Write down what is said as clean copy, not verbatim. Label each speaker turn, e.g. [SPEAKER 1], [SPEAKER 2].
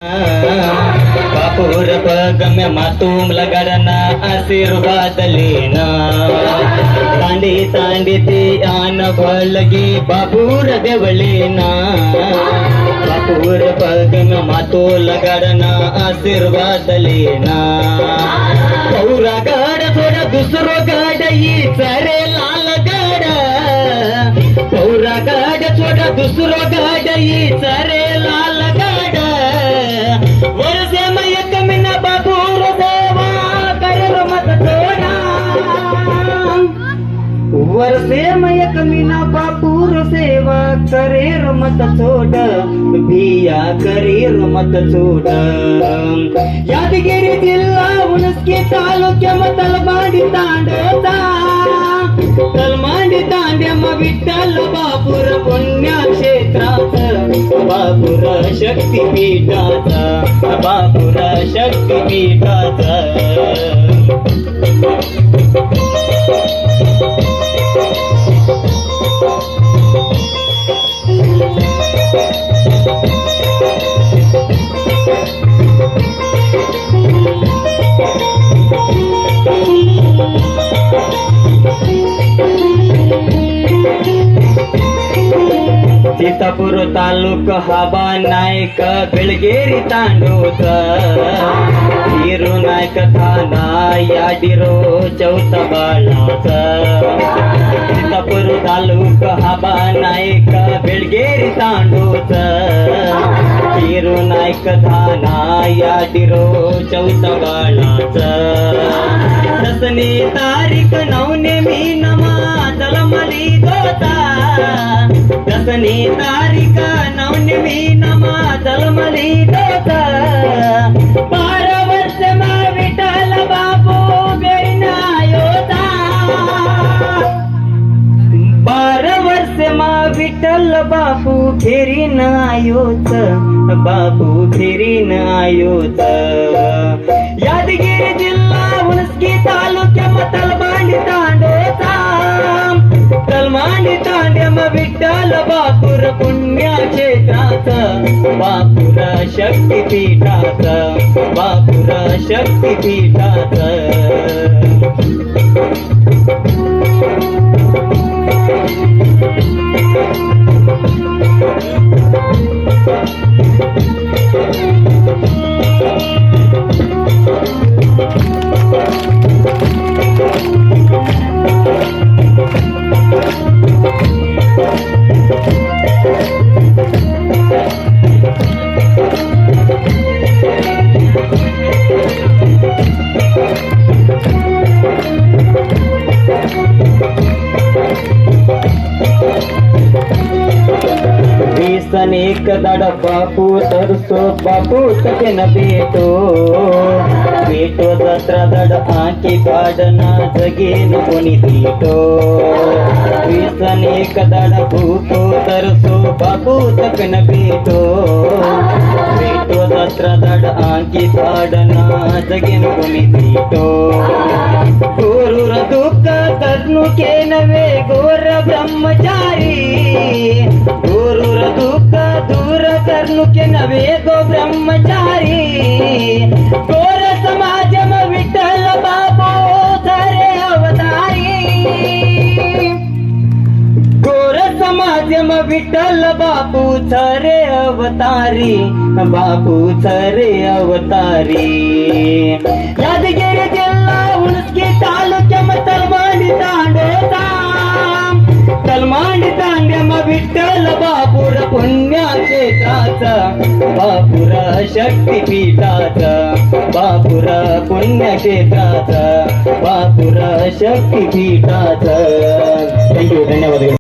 [SPEAKER 1] बापूर गम्य मातूम लगाडना आशीर्वाद लेना तांडी तांडी ती आन भलगी बापूर देवलेना बापूर गम्य मातो लगाडना आशीर्वाद लेना पौरा गाड थोडा दुसरो गाड ही चरे लाल गाड पौरा गाड थोडा दुसरो गाड ही चरे लाल गाड वर्षे मय कमीना बापूर देवा करेल मत थोडा वर्षे मय कमीना बापूर सेवा करेल मत छोड बिया करेल मत छोड यादगिरी जिल्हा हुणस्की तालुक्या तलमांडी तांडचा तलमांडी तांड्याम विठ्ठल बापूर पुण्यक्षेत्राचा बापूर शक्तिपीठाचा बापूर शक्तिपीठाचा सीतापूर तालुक हाबा नायक बेळगेरी तांडूच हिरू नायक थाना याडिरो चौथा बाळाचा सीतापूर तालुक हाबा नायक बेळगेरी तांडूच हिरू नायक थाना याडिरो चौथा बाळाचा दसनी तारीख 9 मी नमा तलमली दोता दसनी तारीख 9 मी नमा तलमली दोता 12 वर्ष मा विठ्ठल बापू बेनायोता 12 वर्ष मा विठ्ठल बापू फेरीन आयोत बापू फेरीन आयोत यादगिरी जिल्हा हुणस्की तालुक्या तलमांडी तांडोचा तलमांडी तांड्याम विठ्ठल बापूर पुण्यक्षेत्राचा बापूर शक्तिपीठाचा बापूर शक्तिपीठाचा एक दाड बापू तरसो बापू सकेन भेटो भेटो जत्रा दड आंकी काढना जगेन कोणी भेटो एक दाड भूपो तरसो बापू सकेन भेटो भेटो जत्रा दड आंकी काढना जगेन कोणी भेटो गोरूर दुःख करनु के नवे गोर ब्रह्मचारी गोरूर दुःख दूर करनु के नवे गो ब्रह्मचारी गोर समाजम विठ्ठल बापू धरे अवतारी गोर समाजम विठ्ठल बापू धरे अवतारी बापू धरे अवतारी यादगिरी जिल्हा हुणस्की तालुक्या तलमांडी तांडोचा तलमांडी तांड्याम विठ्ठल बापूर पुण्यक्षेत्राचा बापूर शक्तिपीठाचा बापूर पुण्यक्षेत्राचा बापूर शक्तिपीठाचा. थँक्यू, धन्यवाद.